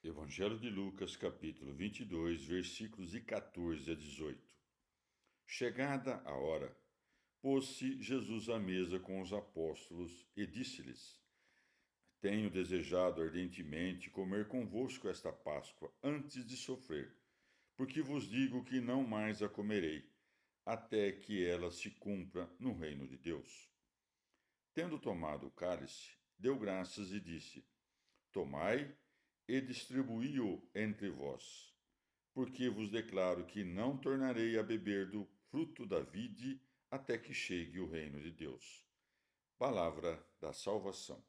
Evangelho de Lucas, capítulo 22, versículos de 14 a 18. Chegada a hora, pôs-se Jesus à mesa com os apóstolos e disse-lhes: Tenho desejado ardentemente comer convosco esta Páscoa antes de sofrer, porque vos digo que não mais a comerei, até que ela se cumpra no reino de Deus. Tendo tomado o cálice, deu graças e disse: Tomai e distribuí-o entre vós, porque vos declaro que não tornarei a beber do fruto da vide até que chegue o reino de Deus. Palavra da salvação.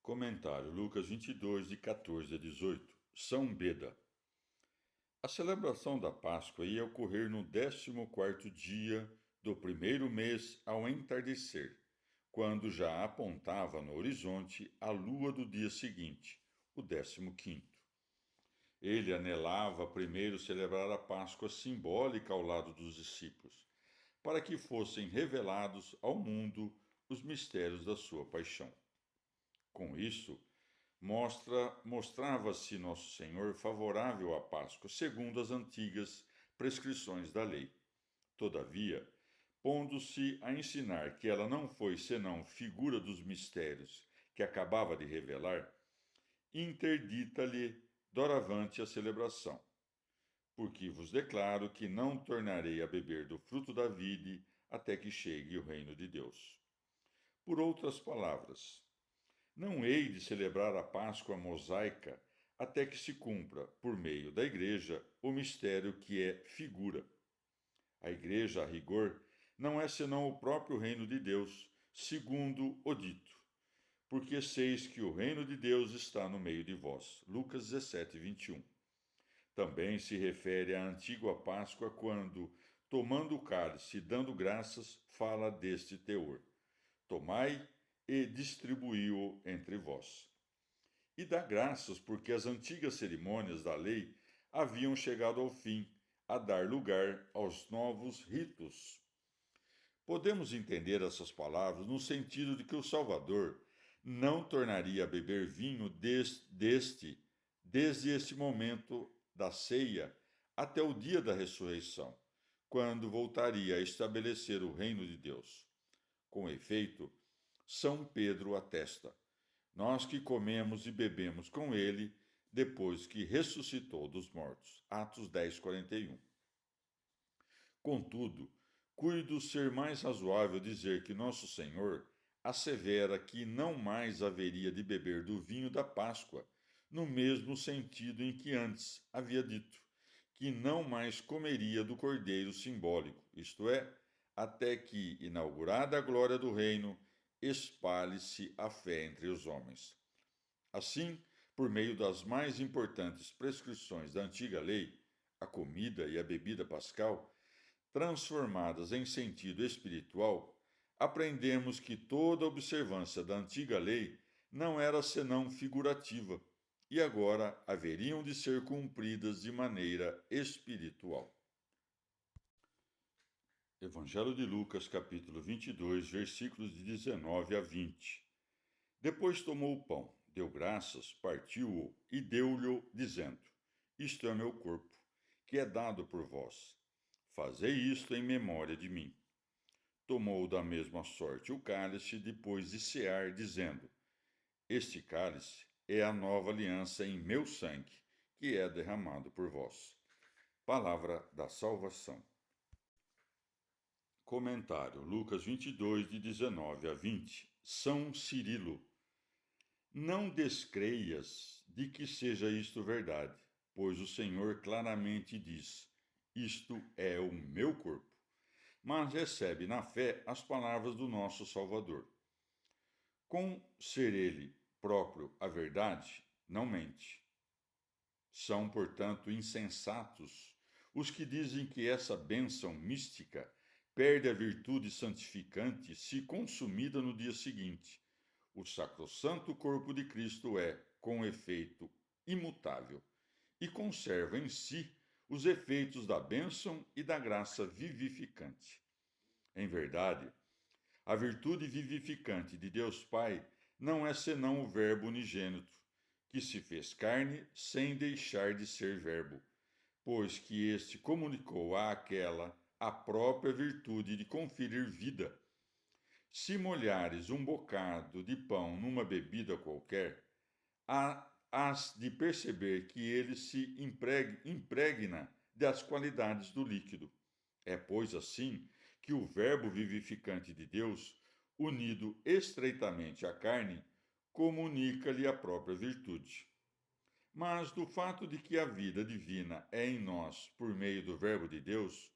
Comentário Lucas 22, de 14 a 18. São Beda. A celebração da Páscoa ia ocorrer no 14º dia do primeiro mês ao entardecer, quando já apontava no horizonte a lua do dia seguinte, o 15º. Ele anelava primeiro celebrar a Páscoa simbólica ao lado dos discípulos, para que fossem revelados ao mundo os mistérios da sua paixão. Com isso, mostrava-se Nosso Senhor favorável à Páscoa, segundo as antigas prescrições da lei. Todavia, pondo-se a ensinar que ela não foi senão figura dos mistérios que acabava de revelar, interdita-lhe doravante a celebração, porque vos declaro que não tornarei a beber do fruto da vide até que chegue o reino de Deus. Por outras palavras, não hei de celebrar a Páscoa mosaica até que se cumpra, por meio da Igreja, o mistério que é figura. A Igreja, a rigor, não é senão o próprio reino de Deus, segundo o dito. Porque seis que o reino de Deus está no meio de vós. Lucas 17, 21. Também se refere à antiga Páscoa quando, tomando o cálice e dando graças, fala deste teor: Tomai e distribuí-o entre vós. E dá graças porque as antigas cerimônias da lei haviam chegado ao fim, a dar lugar aos novos ritos. Podemos entender essas palavras no sentido de que o Salvador não tornaria a beber vinho desde este momento da ceia até o dia da ressurreição, quando voltaria a estabelecer o reino de Deus. Com efeito, São Pedro atesta: nós que comemos e bebemos com ele depois que ressuscitou dos mortos. Atos 10, 41. Contudo, cuido ser mais razoável dizer que Nosso Senhor assevera que não mais haveria de beber do vinho da Páscoa, no mesmo sentido em que antes havia dito, que não mais comeria do cordeiro simbólico, isto é, até que, inaugurada a glória do reino, espalhe-se a fé entre os homens. Assim, por meio das mais importantes prescrições da antiga lei, a comida e a bebida pascal, transformadas em sentido espiritual, aprendemos que toda observância da antiga lei não era senão figurativa e agora haveriam de ser cumpridas de maneira espiritual. Evangelho de Lucas, capítulo 22, versículos de 19 a 20. Depois tomou o pão, deu graças, partiu-o e deu-lhe, dizendo: Isto é meu corpo, que é dado por vós. Fazei isto em memória de mim. Tomou da mesma sorte o cálice depois de cear, dizendo: Este cálice é a nova aliança em meu sangue, que é derramado por vós. Palavra da salvação. Comentário Lucas 22, de 19 a 20. São Cirilo. Não descreias de que seja isto verdade, pois o Senhor claramente diz: Isto é o meu corpo. Mas recebe na fé as palavras do nosso Salvador. Com ser ele próprio a verdade, não mente. São, portanto, insensatos os que dizem que essa bênção mística perde a virtude santificante se consumida no dia seguinte. O sacrossanto corpo de Cristo é, com efeito, imutável e conserva em si os efeitos da bênção e da graça vivificante. Em verdade, a virtude vivificante de Deus Pai não é senão o Verbo unigênito, que se fez carne sem deixar de ser Verbo, pois que este comunicou àquela a própria virtude de conferir vida. Se molhares um bocado de pão numa bebida qualquer, hás de perceber que ele se impregna das qualidades do líquido. É, pois, assim que o Verbo vivificante de Deus, unido estreitamente à carne, comunica-lhe a própria virtude. Mas do fato de que a vida divina é em nós por meio do Verbo de Deus,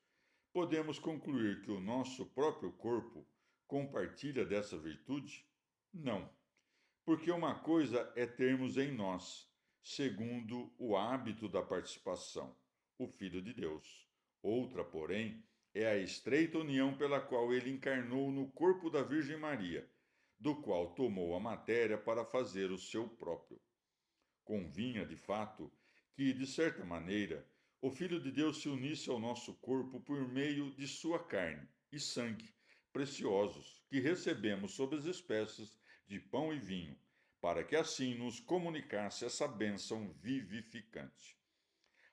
podemos concluir que o nosso próprio corpo compartilha dessa virtude? Não, porque uma coisa é termos em nós, segundo o hábito da participação, o Filho de Deus. Outra, porém, é a estreita união pela qual ele encarnou no corpo da Virgem Maria, do qual tomou a matéria para fazer o seu próprio. Convinha, de fato, que, de certa maneira, o Filho de Deus se unisse ao nosso corpo por meio de sua carne e sangue, preciosos, que recebemos sob as espécies de pão e vinho, para que assim nos comunicasse essa bênção vivificante.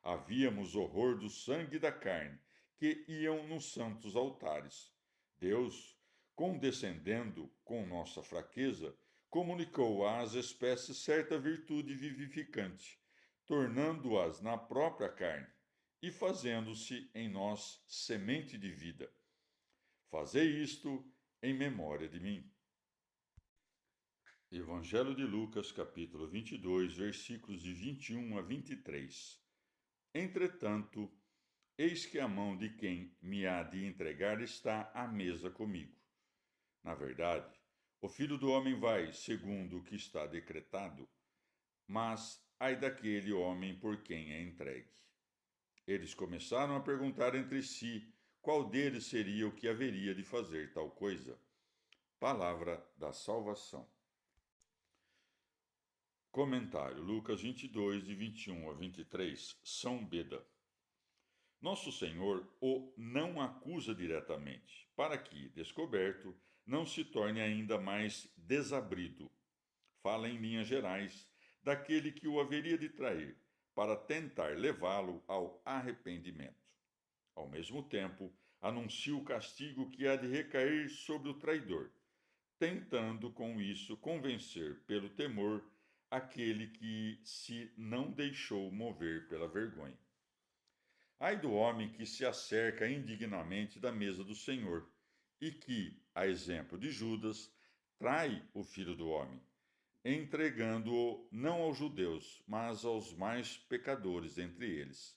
Havíamos horror do sangue e da carne, que iam nos santos altares. Deus, condescendendo com nossa fraqueza, comunicou às espécies certa virtude vivificante, tornando-as na própria carne e fazendo-se em nós semente de vida. Fazei isto em memória de mim. Evangelho de Lucas, capítulo 22, versículos de 21 a 23. Entretanto, eis que a mão de quem me há de entregar está à mesa comigo. Na verdade, o Filho do Homem vai, segundo o que está decretado, mas ai daquele homem por quem é entregue. Eles começaram a perguntar entre si qual deles seria o que haveria de fazer tal coisa. Palavra da salvação. Comentário: Lucas 22, de 21 a 23, São Beda. Nosso Senhor o não acusa diretamente, para que, descoberto, não se torne ainda mais desabrido. Fala em linhas gerais daquele que o haveria de trair, para tentar levá-lo ao arrependimento. Ao mesmo tempo, anuncia o castigo que há de recair sobre o traidor, tentando com isso convencer pelo temor aquele que se não deixou mover pela vergonha. Ai do homem que se acerca indignamente da mesa do Senhor e que, a exemplo de Judas, trai o Filho do Homem, entregando-o não aos judeus, mas aos mais pecadores entre eles.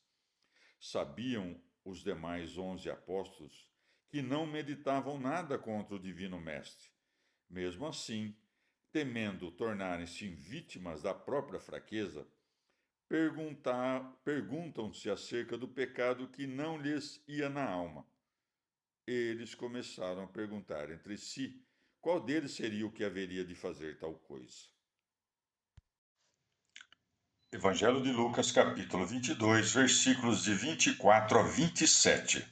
Sabiam os demais 11 apóstolos que não meditavam nada contra o Divino Mestre. Mesmo assim, temendo tornarem-se vítimas da própria fraqueza, perguntam-se acerca do pecado que não lhes ia na alma. Eles começaram a perguntar entre si qual deles seria o que haveria de fazer tal coisa. Evangelho de Lucas, capítulo 22, versículos de 24 a 27.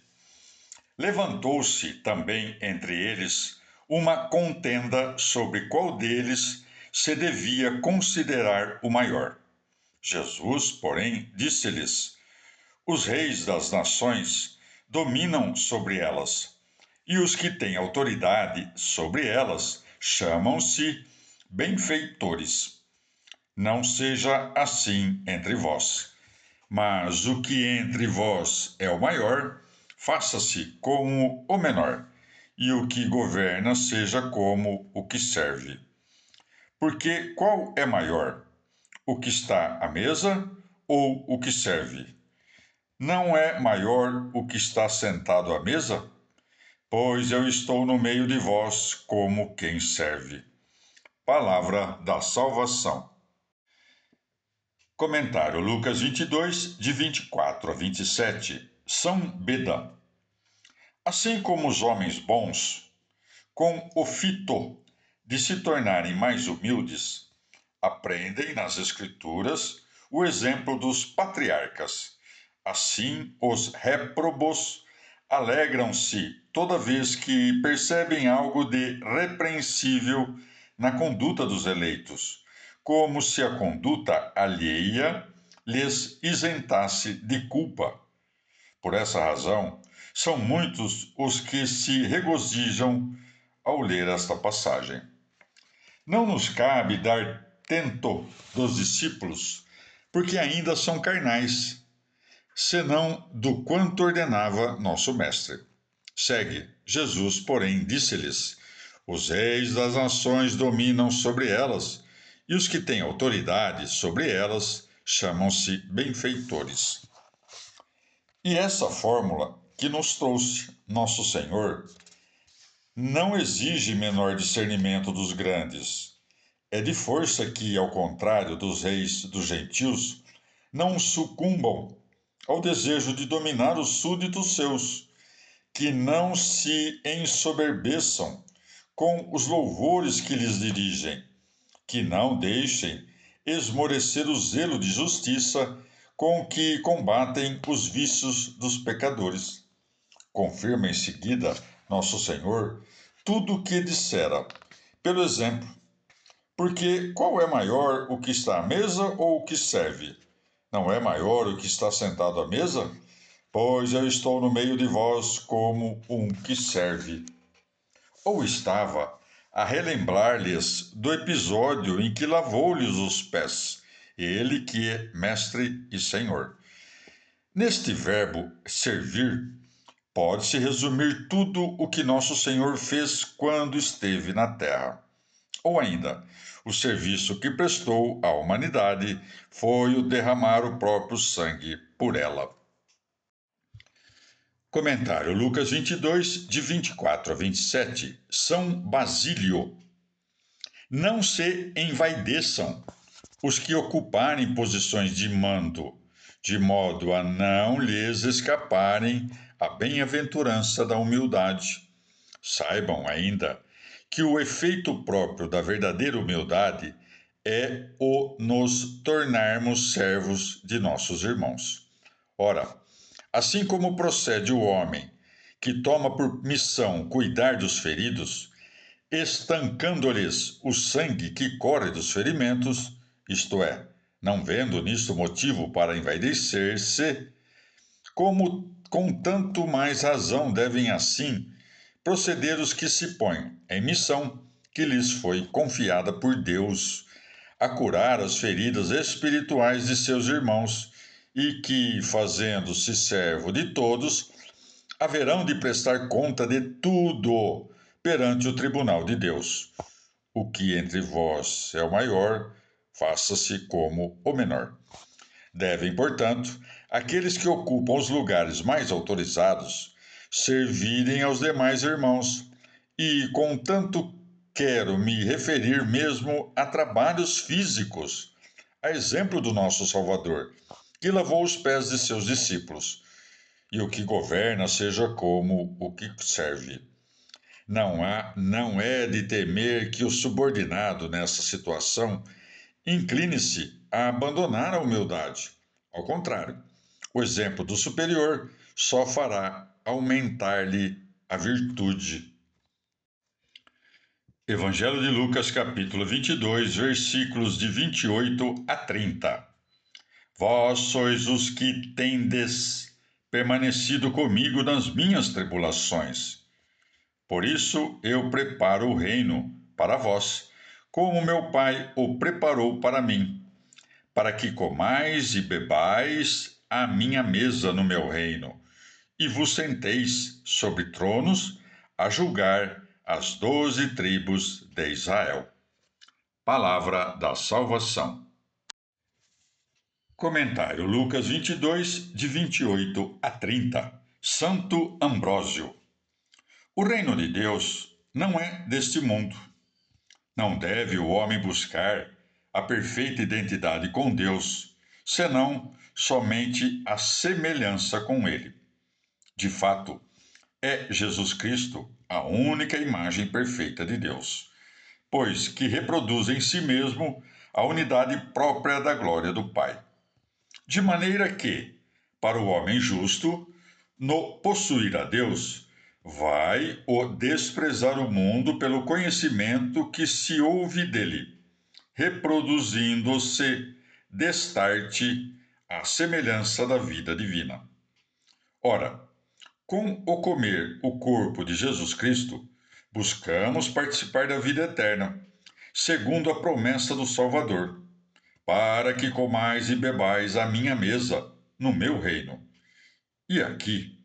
Levantou-se também entre eles uma contenda sobre qual deles se devia considerar o maior. Jesus, porém, disse-lhes: os reis das nações dominam sobre elas, e os que têm autoridade sobre elas chamam-se benfeitores. Não seja assim entre vós, mas o que entre vós é o maior, faça-se como o menor, e o que governa seja como o que serve. Porque qual é maior, o que está à mesa ou o que serve? Não é maior o que está sentado à mesa? Pois eu estou no meio de vós como quem serve. Palavra da salvação. Comentário: Lucas 22, de 24 a 27, São Beda. Assim como os homens bons, com o fito de se tornarem mais humildes, aprendem nas Escrituras o exemplo dos patriarcas. Assim, os réprobos alegram-se toda vez que percebem algo de repreensível na conduta dos eleitos, como se a conduta alheia lhes isentasse de culpa. Por essa razão, são muitos os que se regozijam ao ler esta passagem. Não nos cabe dar tento dos discípulos, porque ainda são carnais, senão do quanto ordenava nosso Mestre. Segue. Jesus, porém, disse-lhes: Os reis das nações dominam sobre elas, e os que têm autoridade sobre elas chamam-se benfeitores. E essa fórmula que nos trouxe nosso Senhor não exige menor discernimento dos grandes. É de força que, ao contrário dos reis dos gentios, não sucumbam ao desejo de dominar os súditos seus, que não se ensoberbeçam com os louvores que lhes dirigem, que não deixem esmorecer o zelo de justiça com que combatem os vícios dos pecadores. Confirma em seguida nosso Senhor tudo o que dissera, pelo exemplo, porque qual é maior, o que está à mesa ou o que serve? Não é maior o que está sentado à mesa? Pois eu estou no meio de vós como um que serve. Ou estava a relembrar-lhes do episódio em que lavou-lhes os pés, ele que é mestre e senhor. Neste verbo servir, pode-se resumir tudo o que nosso Senhor fez quando esteve na terra. Ou ainda, o serviço que prestou à humanidade foi o derramar o próprio sangue por ela. Comentário Lucas 22, de 24 a 27. São Basílio. Não se envaideçam os que ocuparem posições de mando, de modo a não lhes escaparem a bem-aventurança da humildade. Saibam ainda que o efeito próprio da verdadeira humildade é o nos tornarmos servos de nossos irmãos. Ora, assim como procede o homem que toma por missão cuidar dos feridos, estancando-lhes o sangue que corre dos ferimentos, isto é, não vendo nisto motivo para envaidecer-se, como com tanto mais razão devem assim proceder os que se põem em missão que lhes foi confiada por Deus, a curar as feridas espirituais de seus irmãos, e que, fazendo-se servo de todos, haverão de prestar conta de tudo perante o tribunal de Deus. O que entre vós é o maior, faça-se como o menor. Devem, portanto, aqueles que ocupam os lugares mais autorizados servirem aos demais irmãos, e contanto quero me referir mesmo a trabalhos físicos, a exemplo do nosso Salvador, que lavou os pés de seus discípulos, e o que governa seja como o que serve. Não é de temer que o subordinado nessa situação incline-se a abandonar a humildade. Ao contrário, o exemplo do superior só fará aumentar-lhe a virtude. Evangelho de Lucas, capítulo 22, versículos de 28 a 30. Vós sois os que tendes permanecido comigo nas minhas tribulações. Por isso eu preparo o reino para vós, como meu Pai o preparou para mim, para que comais e bebais à minha mesa no meu reino, e vos senteis sobre tronos a julgar as 12 tribos de Israel. Palavra da salvação. Comentário Lucas 22, de 28 a 30. Santo Ambrósio. O reino de Deus não é deste mundo. Não deve o homem buscar a perfeita identidade com Deus, senão somente a semelhança com Ele. De fato, é Jesus Cristo a única imagem perfeita de Deus, pois que reproduz em si mesmo a unidade própria da glória do Pai. De maneira que, para o homem justo, no possuir a Deus, vai o desprezar o mundo pelo conhecimento que se ouve dele, reproduzindo-se destarte à semelhança da vida divina. Ora, com o comer o corpo de Jesus Cristo, buscamos participar da vida eterna, segundo a promessa do Salvador, para que comais e bebais à minha mesa no meu reino. E aqui,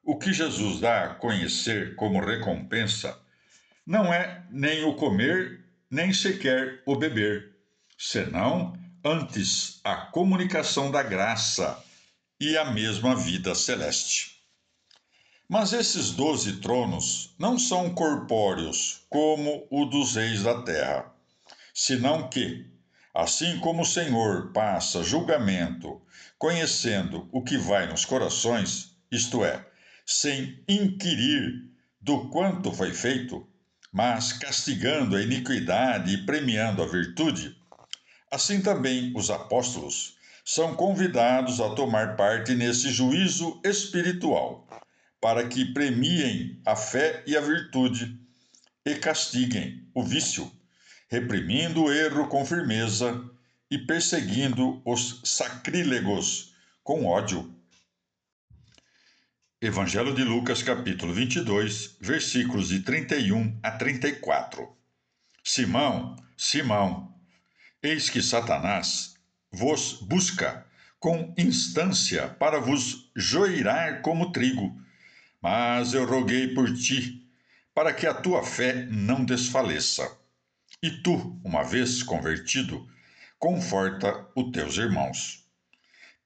o que Jesus dá a conhecer como recompensa não é nem o comer, nem sequer o beber, senão antes a comunicação da graça e a mesma vida celeste. Mas esses 12 tronos não são corpóreos como o dos reis da terra, senão que, assim como o Senhor passa julgamento, conhecendo o que vai nos corações, isto é, sem inquirir do quanto foi feito, mas castigando a iniquidade e premiando a virtude, assim também os apóstolos são convidados a tomar parte nesse juízo espiritual, para que premiem a fé e a virtude e castiguem o vício, reprimindo o erro com firmeza e perseguindo os sacrílegos com ódio. Evangelho de Lucas, capítulo 22, versículos de 31 a 34. Simão, Simão, eis que Satanás vos busca com instância para vos joirar como trigo, mas eu roguei por ti, para que a tua fé não desfaleça. E tu, uma vez convertido, conforta os teus irmãos.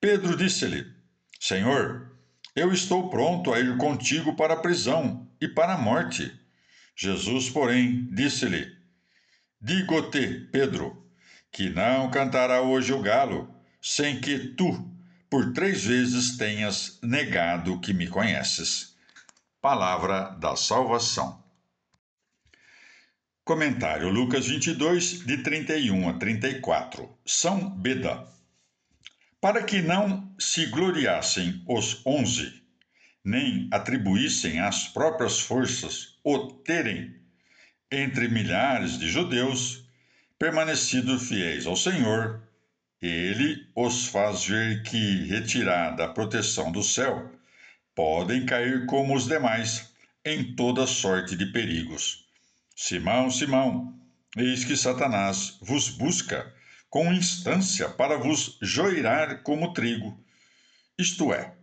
Pedro disse-lhe: Senhor, eu estou pronto a ir contigo para a prisão e para a morte. Jesus, porém, disse-lhe: Digo-te, Pedro, que não cantará hoje o galo, sem que tu, por 3 vezes, tenhas negado que me conheces. Palavra da salvação. Comentário Lucas 22, de 31 a 34. São Beda. Para que não se gloriassem os 11, nem atribuíssem às próprias forças o terem, entre milhares de judeus, permanecido fiéis ao Senhor, ele os faz ver que, retirada a proteção do céu, podem cair como os demais em toda sorte de perigos. Simão, Simão, eis que Satanás vos busca com instância para vos joirar como trigo. Isto é,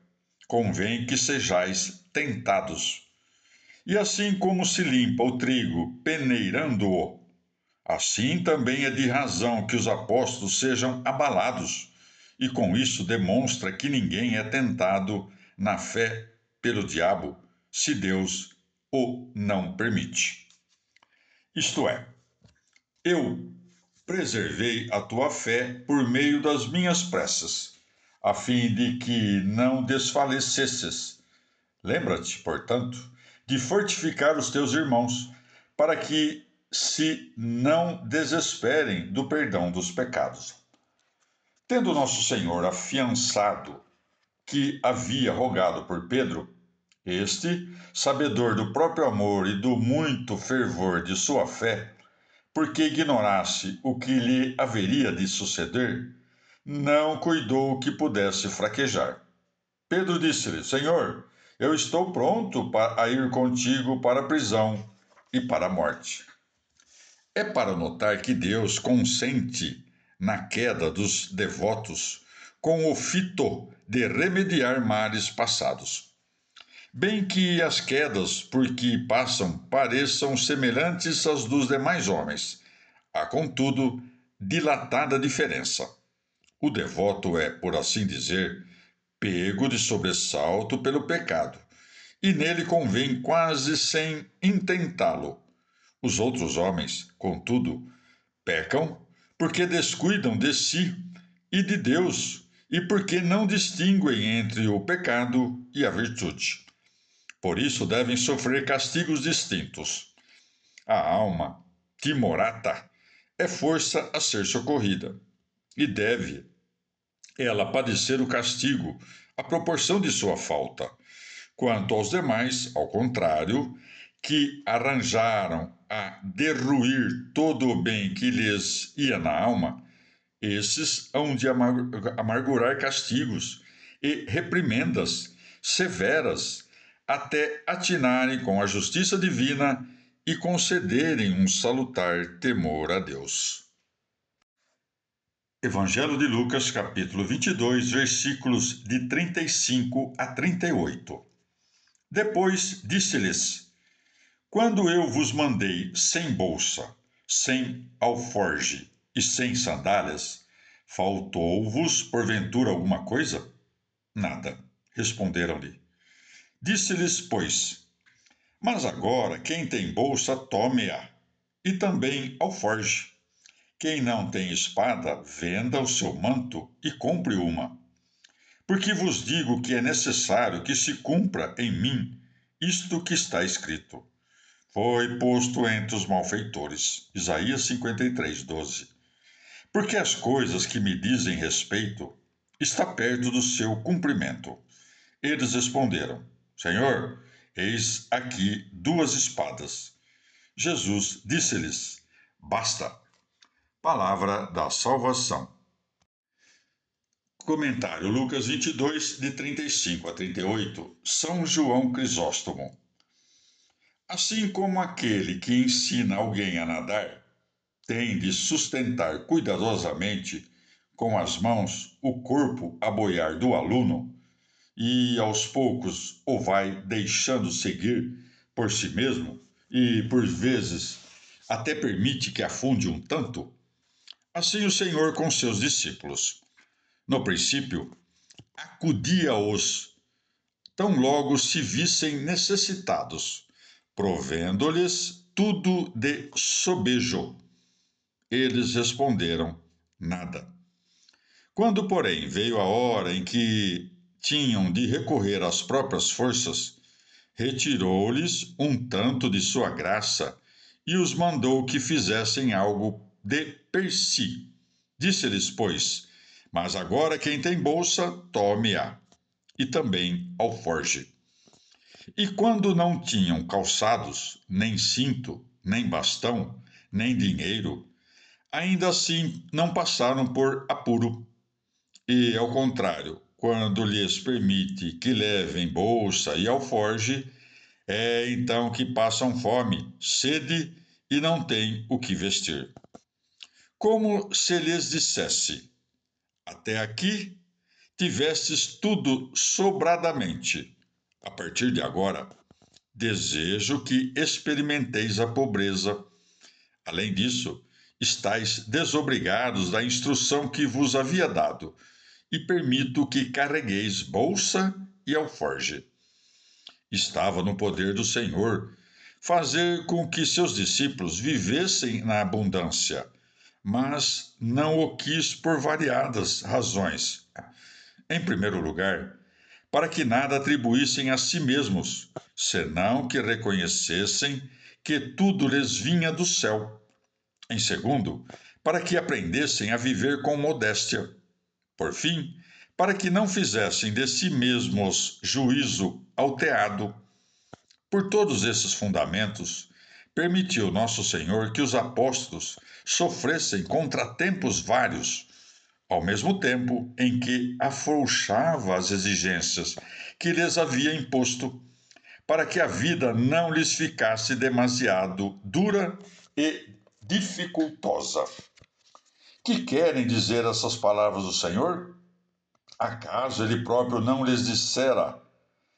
convém que sejais tentados. E assim como se limpa o trigo peneirando-o, assim também é de razão que os apóstolos sejam abalados, e com isso demonstra que ninguém é tentado na fé pelo diabo, se Deus o não permite. Isto é, eu preservei a tua fé por meio das minhas preces, a fim de que não desfalecesses. Lembra-te, portanto, de fortificar os teus irmãos, para que se não desesperem do perdão dos pecados. Tendo nosso Senhor afiançado que havia rogado por Pedro, este, sabedor do próprio amor e do muito fervor de sua fé, porque ignorasse o que lhe haveria de suceder, não cuidou que pudesse fraquejar. Pedro disse-lhe: Senhor, eu estou pronto a ir contigo para a prisão e para a morte. É para notar que Deus consente na queda dos devotos com o fito de remediar males passados. Bem que as quedas por que passam pareçam semelhantes às dos demais homens, há, contudo, dilatada diferença. O devoto é, por assim dizer, pego de sobressalto pelo pecado, e nele convém quase sem intentá-lo. Os outros homens, contudo, pecam porque descuidam de si e de Deus, e porque não distinguem entre o pecado e a virtude. Por isso devem sofrer castigos distintos. A alma, timorata, é força a ser socorrida, e deve ela padecer o castigo à proporção de sua falta. Quanto aos demais, ao contrário, que arranjaram a derruir todo o bem que lhes ia na alma, esses hão de amargurar castigos e reprimendas severas, até atinarem com a justiça divina e concederem um salutar temor a Deus. Evangelho de Lucas, capítulo 22, versículos de 35 a 38. Depois disse-lhes: Quando eu vos mandei sem bolsa, sem alforge e sem sandálias, faltou-vos porventura alguma coisa? Nada, responderam-lhe. Disse-lhes, pois: Mas agora quem tem bolsa, tome-a, e também alforge. Quem não tem espada, venda o seu manto e compre uma. Porque vos digo que é necessário que se cumpra em mim isto que está escrito. Foi posto entre os malfeitores. Isaías 53, 12. Porque as coisas que me dizem respeito está perto do seu cumprimento. Eles responderam: Senhor, eis aqui 2 espadas. Jesus disse-lhes: Basta. Palavra da salvação. Comentário Lucas 22, de 35 a 38. São João Crisóstomo. Assim como aquele que ensina alguém a nadar tem de sustentar cuidadosamente com as mãos o corpo a boiar do aluno e aos poucos o vai deixando seguir por si mesmo e por vezes até permite que afunde um tanto, assim o Senhor com seus discípulos. No princípio, acudia-os tão logo se vissem necessitados, provendo-lhes tudo de sobejo. Eles responderam: nada. Quando, porém, veio a hora em que tinham de recorrer às próprias forças, retirou-lhes um tanto de sua graça e os mandou que fizessem algo de per si. Disse-lhes, pois: Mas agora quem tem bolsa, tome-a, e também alforge. E quando não tinham calçados, nem cinto, nem bastão, nem dinheiro, ainda assim não passaram por apuro. E, ao contrário, quando lhes permite que levem bolsa e alforge, é então que passam fome, sede e não têm o que vestir. Como se lhes dissesse: Até aqui tivestes tudo sobradamente. A partir de agora, desejo que experimenteis a pobreza. Além disso, estáis desobrigados da instrução que vos havia dado, e permito que carregueis bolsa e alforge. Estava no poder do Senhor fazer com que seus discípulos vivessem na abundância, mas não o quis por variadas razões. Em primeiro lugar, para que nada atribuíssem a si mesmos, senão que reconhecessem que tudo lhes vinha do céu. Em segundo, para que aprendessem a viver com modéstia. Por fim, para que não fizessem de si mesmos juízo alteado. Por todos esses fundamentos, permitiu nosso Senhor que os apóstolos sofressem contratempos vários, ao mesmo tempo em que afrouxava as exigências que lhes havia imposto, para que a vida não lhes ficasse demasiado dura e dificultosa. Que querem dizer essas palavras do Senhor? Acaso ele próprio não lhes dissera: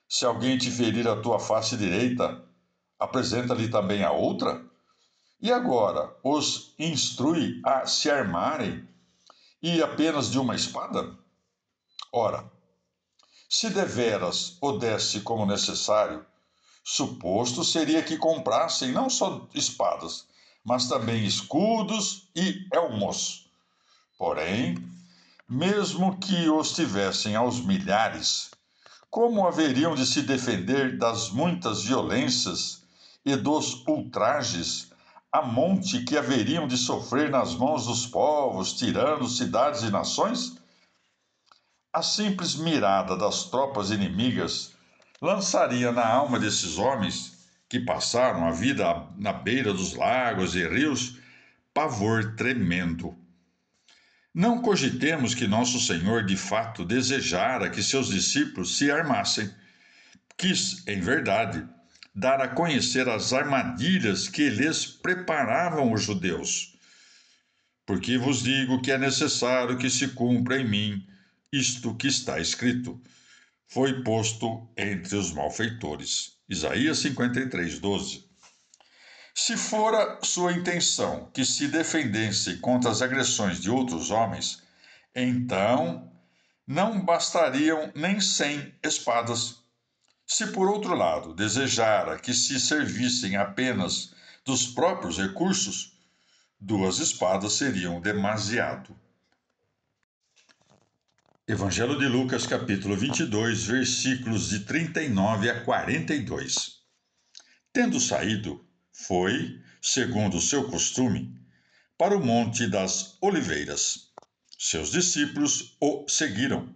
Se alguém te ferir a tua face direita, apresenta-lhe também a outra? E agora os instrui a se armarem e apenas de uma espada? Ora, se deveras o desse como necessário, suposto seria que comprassem não só espadas, mas também escudos e elmos. Porém, mesmo que os tivessem aos milhares, como haveriam de se defender das muitas violências e dos ultrajes a monte que haveriam de sofrer nas mãos dos povos, tiranos, cidades e nações? A simples mirada das tropas inimigas lançaria na alma desses homens que passaram a vida na beira dos lagos e rios, pavor tremendo. Não cogitemos que nosso Senhor de fato desejara que seus discípulos se armassem. Quis, em verdade, dar a conhecer as armadilhas que lhes preparavam os judeus. Porque vos digo que é necessário que se cumpra em mim isto que está escrito. Foi posto entre os malfeitores. Isaías 53, 12. Se fora sua intenção que se defendesse contra as agressões de outros homens, então não bastariam nem 100 espadas. Se por outro lado desejara que se servissem apenas dos próprios recursos, 2 espadas seriam demasiado. Evangelho de Lucas, capítulo 22, versículos de 39 a 42. Tendo saído, foi, segundo o seu costume, para o Monte das Oliveiras. Seus discípulos o seguiram.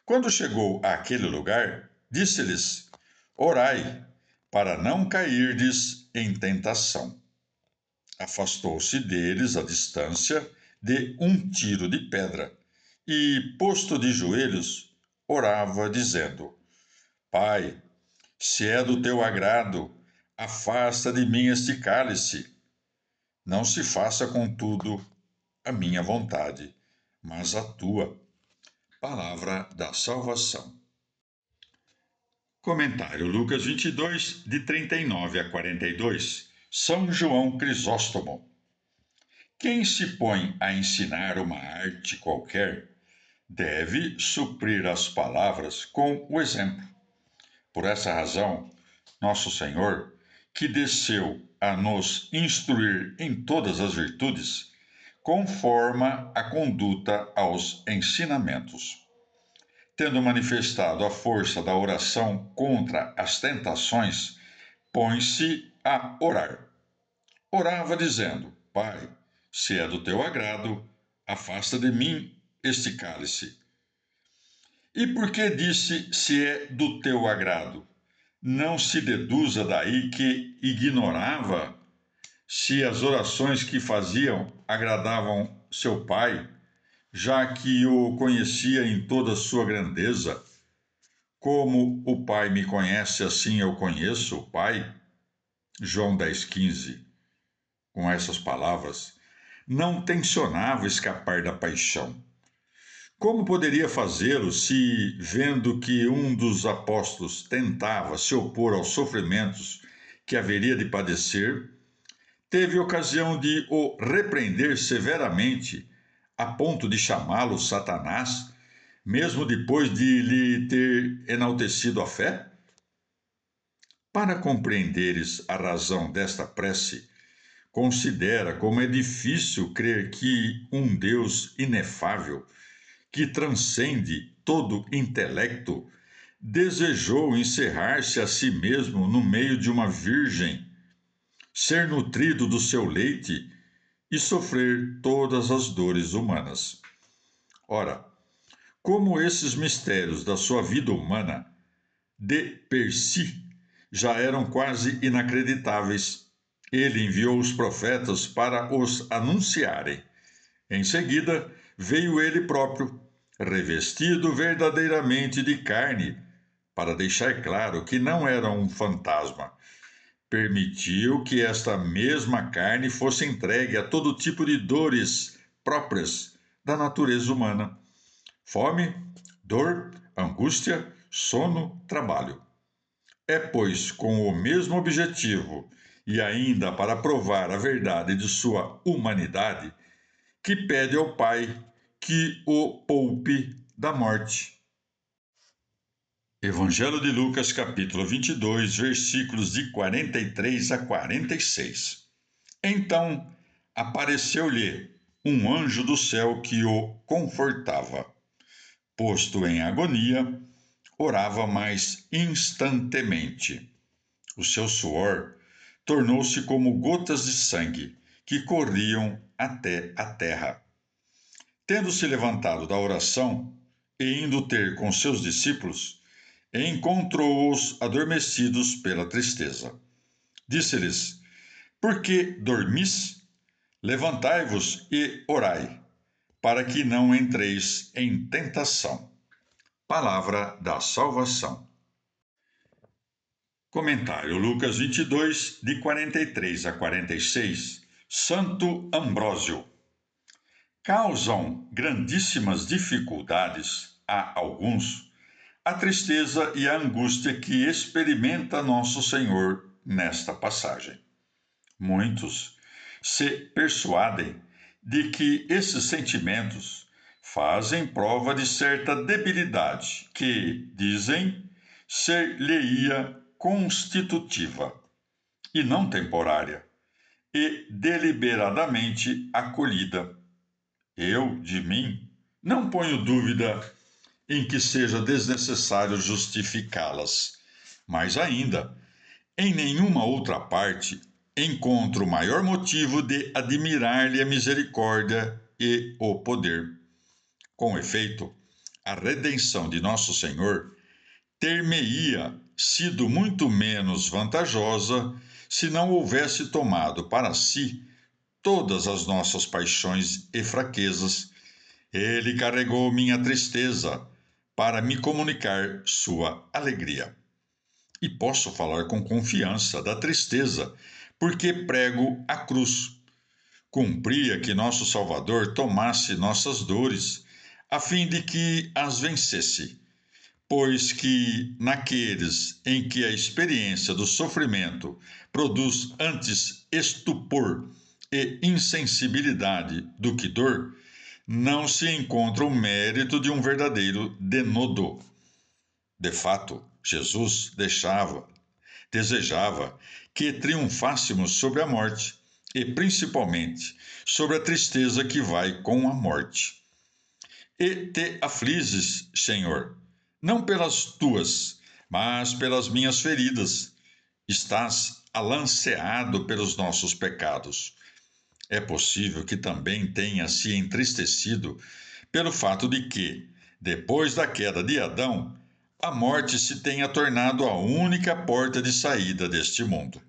Quando chegou àquele lugar, disse-lhes: Orai, para não cairdes em tentação. Afastou-se deles a distância de um tiro de pedra e, posto de joelhos, orava, dizendo: Pai, se é do teu agrado, afasta de mim este cálice. Não se faça, contudo, a minha vontade, mas a tua. Palavra da salvação. Comentário Lucas 22, de 39 a 42. São João Crisóstomo. Quem se põe a ensinar uma arte qualquer deve suprir as palavras com o exemplo. Por essa razão, nosso Senhor, que desceu a nos instruir em todas as virtudes, conforma a conduta aos ensinamentos. Tendo manifestado a força da oração contra as tentações, põe-se a orar. Orava dizendo: Pai, se é do teu agrado, afasta de mim este cálice. E por que disse se é do teu agrado? Não se deduza daí que ignorava se as orações que faziam agradavam seu pai, já que o conhecia em toda a sua grandeza. Como o Pai me conhece, assim eu conheço o Pai. João 10,15. Com essas palavras, não tencionava escapar da paixão. Como poderia fazê-lo se, vendo que um dos apóstolos tentava se opor aos sofrimentos que haveria de padecer, teve ocasião de o repreender severamente, a ponto de chamá-lo Satanás, mesmo depois de lhe ter enaltecido a fé? Para compreenderes a razão desta prece, considera como é difícil crer que um Deus inefável, que transcende todo intelecto, desejou encerrar-se a si mesmo no meio de uma virgem, ser nutrido do seu leite e sofrer todas as dores humanas. Ora, como esses mistérios da sua vida humana, de per si, já eram quase inacreditáveis, ele enviou os profetas para os anunciarem. Em seguida, veio ele próprio, revestido verdadeiramente de carne, para deixar claro que não era um fantasma. Permitiu que esta mesma carne fosse entregue a todo tipo de dores próprias da natureza humana: fome, dor, angústia, sono, trabalho. É, pois, com o mesmo objetivo e ainda para provar a verdade de sua humanidade, que pede ao Pai que o poupe da morte. Evangelho de Lucas, capítulo 22, versículos de 43 a 46. Então apareceu-lhe um anjo do céu que o confortava. Posto em agonia, orava mais instantemente. O seu suor tornou-se como gotas de sangue que corriam até a terra. Tendo se levantado da oração e indo ter com seus discípulos, encontrou-os adormecidos pela tristeza. Disse-lhes: Por que dormis? Levantai-vos e orai, para que não entreis em tentação. Palavra da salvação. Comentário Lucas 22, de 43 a 46. Santo Ambrósio. Causam grandíssimas dificuldades a alguns a tristeza e a angústia que experimenta nosso Senhor nesta passagem. Muitos se persuadem de que esses sentimentos fazem prova de certa debilidade que, dizem, ser-lhe-ia constitutiva e não temporária e deliberadamente acolhida. Eu, de mim, não ponho dúvida em que seja desnecessário justificá-las, mas ainda, em nenhuma outra parte encontro maior motivo de admirar-lhe a misericórdia e o poder. Com efeito, a redenção de nosso Senhor ter-me-ia sido muito menos vantajosa se não houvesse tomado para si todas as nossas paixões e fraquezas. Ele carregou minha tristeza para me comunicar sua alegria. E posso falar com confiança da tristeza, porque prego a cruz. Cumpria que nosso Salvador tomasse nossas dores, a fim de que as vencesse, pois que naqueles em que a experiência do sofrimento produz antes estupor e insensibilidade do que dor, não se encontra o mérito de um verdadeiro denodo. De fato, Jesus desejava que triunfássemos sobre a morte e, principalmente, sobre a tristeza que vai com a morte. E te afliges, Senhor, não pelas tuas, mas pelas minhas feridas. Estás alanceado pelos nossos pecados. É possível que também tenha se entristecido pelo fato de que, depois da queda de Adão, a morte se tenha tornado a única porta de saída deste mundo.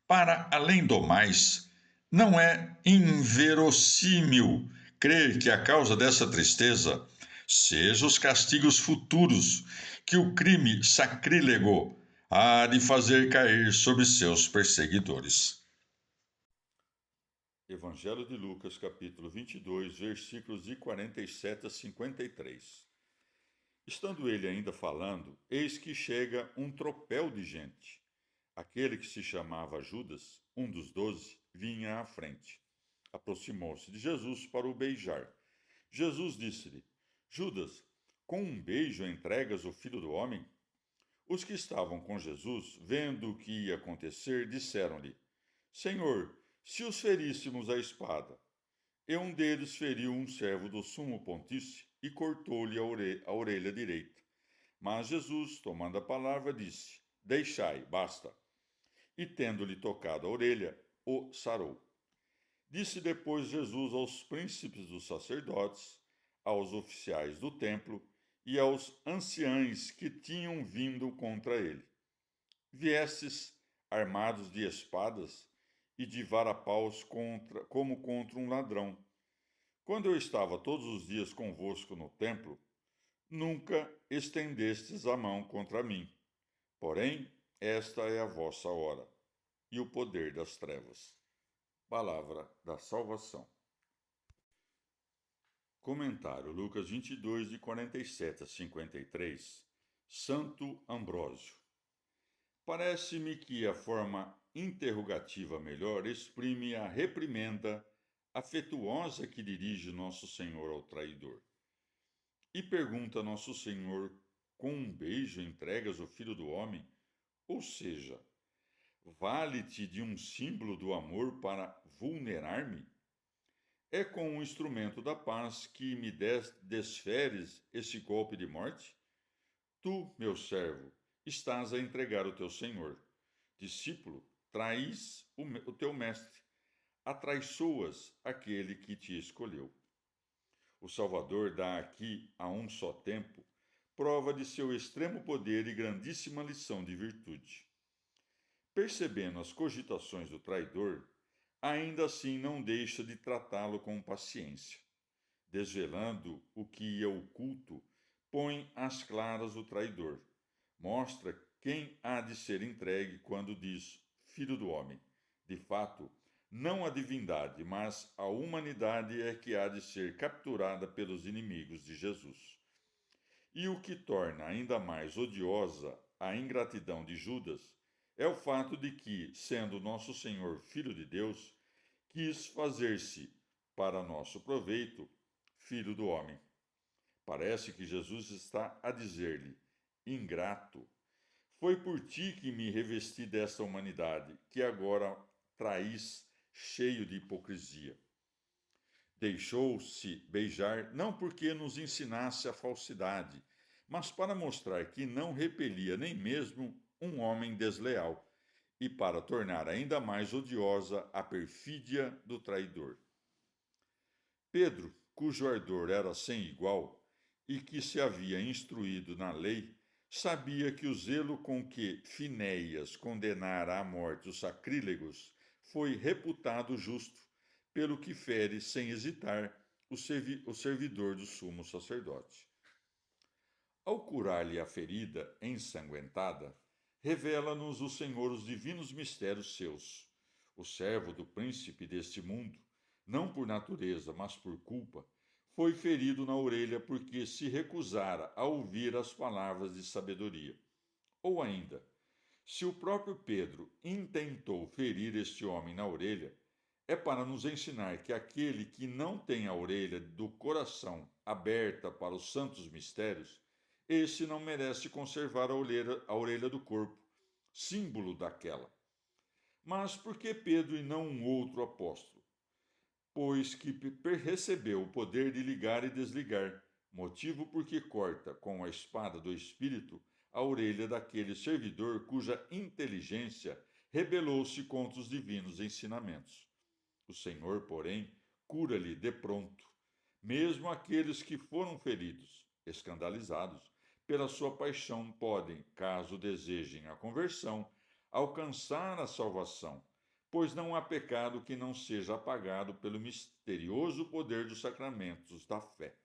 Para além do mais, não é inverossímil crer que a causa dessa tristeza seja os castigos futuros que o crime sacrílego há de fazer cair sobre seus perseguidores. Evangelho de Lucas, capítulo 22, versículos de 47 a 53. Estando ele ainda falando, eis que chega um tropel de gente. Aquele que se chamava Judas, um dos 12, vinha à frente. Aproximou-se de Jesus para o beijar. Jesus disse-lhe: Judas, com um beijo entregas o Filho do Homem? Os que estavam com Jesus, vendo o que ia acontecer, disseram-lhe: Senhor, se os feríssemos a espada. E um deles feriu um servo do sumo pontífice e cortou-lhe a orelha direita. Mas Jesus, tomando a palavra, disse: Deixai, basta. E tendo-lhe tocado a orelha, o sarou. Disse depois Jesus aos príncipes dos sacerdotes, aos oficiais do templo e aos anciães que tinham vindo contra ele: Viestes armados de espadas e de varapaus como contra um ladrão. Quando eu estava todos os dias convosco no templo, nunca estendestes a mão contra mim. Porém, esta é a vossa hora e o poder das trevas. Palavra da salvação. Comentário Lucas 22, de 47 a 53. Santo Ambrósio. Parece-me que a forma interrogativa melhor exprime a reprimenda afetuosa que dirige Nosso Senhor ao traidor. E pergunta Nosso Senhor: com um beijo entregas o Filho do Homem? Ou seja, vale-te de um símbolo do amor para vulnerar-me? É com um instrumento da paz que me desferes esse golpe de morte? Tu, meu servo, estás a entregar o teu Senhor. Discípulo, traís o teu mestre, atraiçoas aquele que te escolheu. O Salvador dá aqui, a um só tempo, prova de seu extremo poder e grandíssima lição de virtude. Percebendo as cogitações do traidor, ainda assim não deixa de tratá-lo com paciência. Desvelando o que ia oculto, põe às claras o traidor. Mostra quem há de ser entregue quando diz Filho do Homem. De fato, não a divindade, mas a humanidade é que há de ser capturada pelos inimigos de Jesus. E o que torna ainda mais odiosa a ingratidão de Judas é o fato de que, sendo nosso Senhor Filho de Deus, quis fazer-se, para nosso proveito, Filho do Homem. Parece que Jesus está a dizer-lhe: ingrato, foi por ti que me revesti desta humanidade, que agora traís cheio de hipocrisia. Deixou-se beijar não porque nos ensinasse a falsidade, mas para mostrar que não repelia nem mesmo um homem desleal e para tornar ainda mais odiosa a perfídia do traidor. Pedro, cujo ardor era sem igual e que se havia instruído na lei, sabia que o zelo com que Finéias condenara à morte os sacrílegos foi reputado justo, pelo que fere sem hesitar o servidor do sumo sacerdote. Ao curar-lhe a ferida ensanguentada, revela-nos o Senhor os divinos mistérios seus. O servo do príncipe deste mundo, não por natureza, mas por culpa, foi ferido na orelha porque se recusara a ouvir as palavras de sabedoria. Ou ainda, se o próprio Pedro intentou ferir este homem na orelha, é para nos ensinar que aquele que não tem a orelha do coração aberta para os santos mistérios, esse não merece conservar a orelha do corpo, símbolo daquela. Mas por que Pedro e não um outro apóstolo? Pois que recebeu o poder de ligar e desligar, motivo porque corta com a espada do Espírito a orelha daquele servidor cuja inteligência rebelou-se contra os divinos ensinamentos. O Senhor, porém, cura-lhe de pronto, mesmo aqueles que foram feridos, escandalizados, pela sua paixão podem, caso desejem a conversão, alcançar a salvação, pois não há pecado que não seja apagado pelo misterioso poder dos sacramentos da fé.